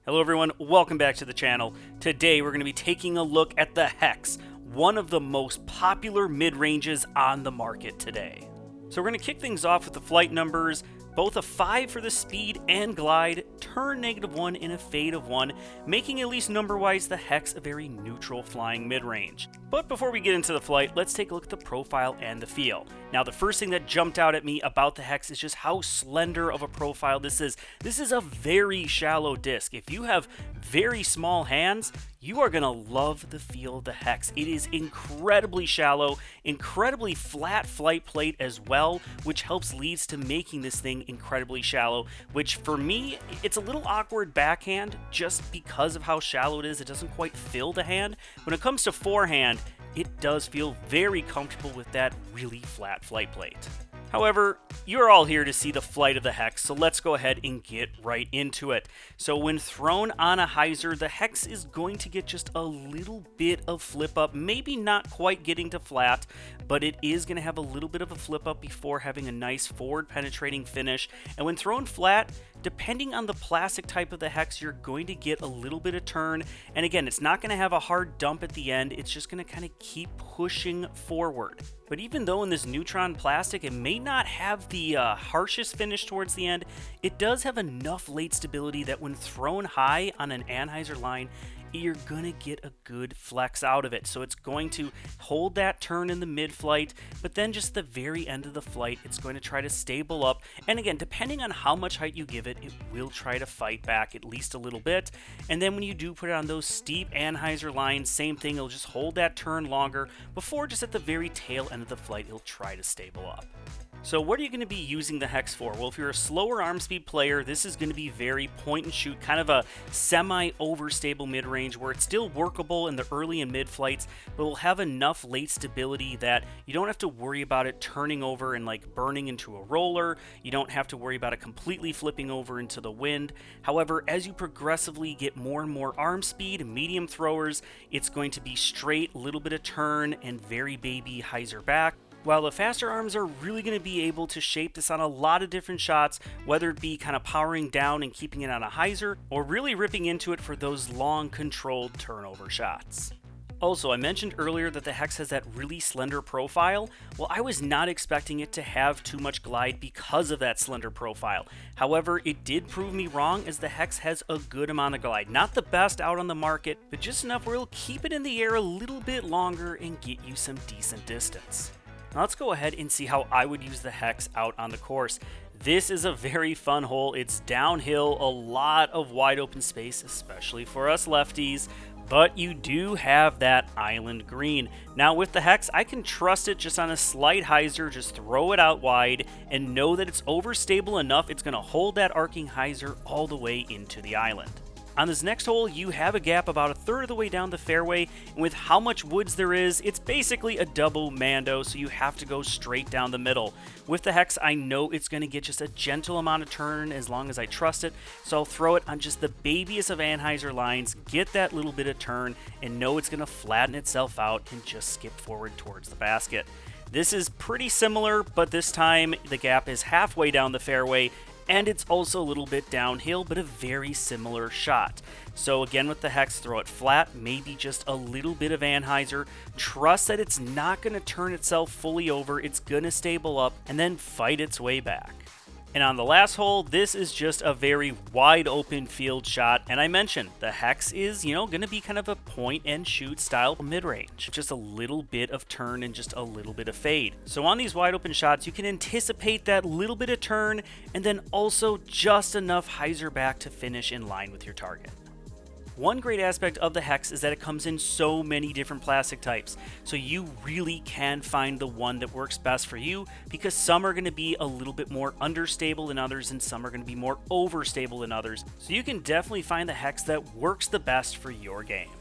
Hello everyone, welcome back to the channel. Today we're going to be taking a look at the HEX, one of the most popular mid-ranges on the market today. So we're going to kick things off with the flight numbers, both a 5 for the speed and glide, turn -1 and a fade of 1, making at least number-wise the HEX a very neutral flying mid-range. But before we get into the flight, let's take a look at the profile and the feel. Now the first thing that jumped out at me about the HEX is just how slender of a profile this is. This is a very shallow disc. If you have very small hands, you are going to love the feel of the HEX. It is incredibly shallow, incredibly flat flight plate as well, which helps leads to making this thing incredibly shallow, which for me, it's a little awkward backhand just because of how shallow it is. It doesn't quite fill the hand. When it comes to forehand, it does feel very comfortable with that really flat flight plate. However, you're all here to see the flight of the HEX, so let's go ahead and get right into it. So when thrown on a hyzer, the HEX is going to get just a little bit of flip up, maybe not quite getting to flat, but it is going to have a little bit of a flip up before having a nice forward penetrating finish. And when thrown flat, depending on the plastic type of the HEX, you're going to get a little bit of turn. And again, it's not going to have a hard dump at the end. It's just going to kind of keep pushing forward. But even though in this Neutron plastic, it may not have the harshest finish towards the end, it does have enough late stability that when thrown high on an anhyzer line, you're going to get a good flex out of it. So it's going to hold that turn in the mid-flight, but then just the very end of the flight, it's going to try to stable up. And again, depending on how much height you give it, it will try to fight back at least a little bit. And then when you do put it on those steep anhyzer lines, same thing, it'll just hold that turn longer before just at the very tail end of the flight, it'll try to stable up. So what are you going to be using the HEX for? Well, if you're a slower arm speed player, this is going to be very point and shoot, kind of a semi-overstable mid-range where it's still workable in the early and mid flights, but will have enough late stability that you don't have to worry about it turning over and like burning into a roller. You don't have to worry about it completely flipping over into the wind. However, as you progressively get more and more arm speed, medium throwers, it's going to be straight, little bit of turn, and very baby hyzer back. While the faster arms are really going to be able to shape this on a lot of different shots, whether it be kind of powering down and keeping it on a hyzer, or really ripping into it for those long controlled turnover shots. Also, I mentioned earlier that the HEX has that really slender profile. Well, I was not expecting it to have too much glide because of that slender profile. However, it did prove me wrong as the HEX has a good amount of glide. Not the best out on the market, but just enough where it'll keep it in the air a little bit longer and get you some decent distance. Now let's go ahead and see how I would use the HEX out on the course. This is a very fun hole. It's downhill, a lot of wide open space, especially for us lefties, but you do have that island green. Now with the HEX, I can trust it just on a slight hyzer, just throw it out wide and know that it's overstable enough it's going to hold that arcing hyzer all the way into the island. On this next hole, you have a gap about a third of the way down the fairway, and with how much woods there is, it's basically a double mando, so you have to go straight down the middle. With the HEX, I know it's going to get just a gentle amount of turn as long as I trust it, so I'll throw it on just the babiest of anhyzer lines, get that little bit of turn, and know it's going to flatten itself out and just skip forward towards the basket. This is pretty similar, but this time the gap is halfway down the fairway, and it's also a little bit downhill, but a very similar shot. So again with the HEX, throw it flat, maybe just a little bit of anhyzer, trust that it's not going to turn itself fully over, it's going to stable up, and then fight its way back. And on the last hole, this is just a very wide open field shot, and I mentioned the HEX is, going to be kind of a point and shoot style mid-range. Just a little bit of turn and just a little bit of fade. So on these wide open shots, you can anticipate that little bit of turn and then also just enough hyzer back to finish in line with your target. One great aspect of the HEX is that it comes in so many different plastic types, so you really can find the one that works best for you because some are going to be a little bit more understable than others and some are going to be more overstable than others, so you can definitely find the HEX that works the best for your game.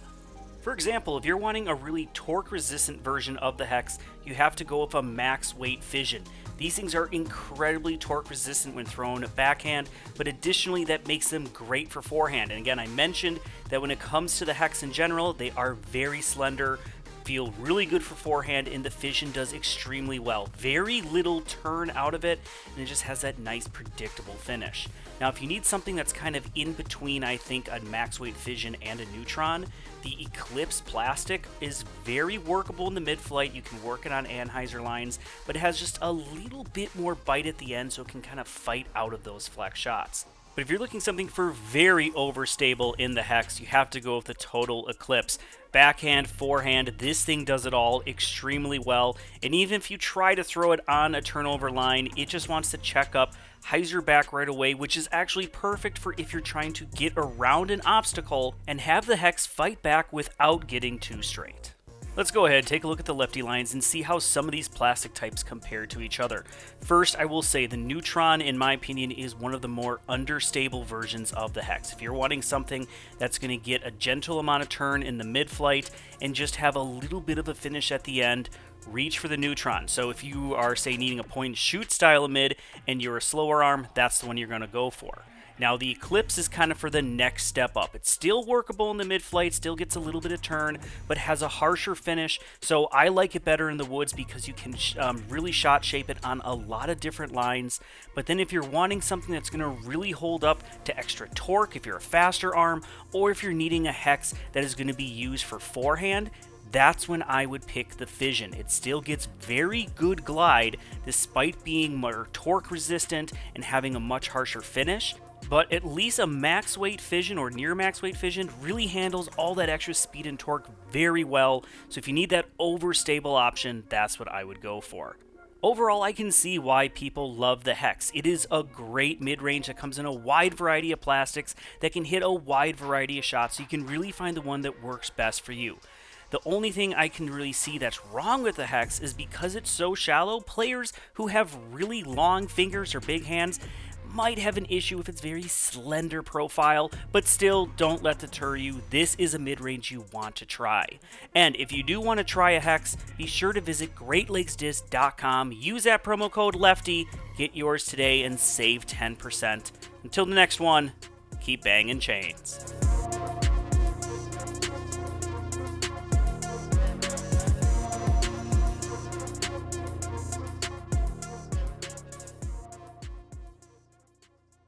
For example, if you're wanting a really torque-resistant version of the HEX, you have to go with a max weight fission. These things are incredibly torque resistant when thrown backhand, but additionally that makes them great for forehand. And again, I mentioned that when it comes to the HEX in general, they are very slender, feel really good for forehand, and the fission does extremely well. Very little turn out of it, and it just has that nice predictable finish. Now, if you need something that's kind of in between, I think, a max weight fission and a neutron, the Eclipse plastic is very workable in the mid-flight. You can work it on Anheuser lines, but it has just a little bit more bite at the end, so it can kind of fight out of those flex shots. But if you're looking something for very overstable in the hex, you have to go with the Total Eclipse. Backhand, forehand, this thing does it all extremely well. And even if you try to throw it on a turnover line, it just wants to check up, hyzer back right away, which is actually perfect for if you're trying to get around an obstacle and have the hex fight back without getting too straight. Let's go ahead, take a look at the Lefty Lines and see how some of these plastic types compare to each other. First, I will say the Neutron, in my opinion, is one of the more understable versions of the hex. If you're wanting something that's going to get a gentle amount of turn in the mid-flight and just have a little bit of a finish at the end, reach for the Neutron. So if you are, say, needing a point-and-shoot style of mid and you're a slower arm, that's the one you're going to go for. Now, the Eclipse is kind of for the next step up. It's still workable in the mid-flight, still gets a little bit of turn, but has a harsher finish, so I like it better in the woods because you can really shot shape it on a lot of different lines. But then if you're wanting something that's going to really hold up to extra torque, if you're a faster arm, or if you're needing a hex that is going to be used for forehand, that's when I would pick the Fission. It still gets very good glide despite being more torque resistant and having a much harsher finish. But at least a max weight fission or near max weight fission really handles all that extra speed and torque very well. So if you need that overstable option, that's what I would go for. Overall, I can see why people love the Hex. It is a great mid-range that comes in a wide variety of plastics that can hit a wide variety of shots, so you can really find the one that works best for you. The only thing I can really see that's wrong with the Hex is because it's so shallow, players who have really long fingers or big hands might have an issue if it's very slender profile, but still, don't let deter you. This is a mid-range you want to try. And if you do want to try a Hex, be sure to visit GreatLakesDisc.com, use that promo code LEFTY, get yours today, and save 10%. Until the next one, keep banging chains.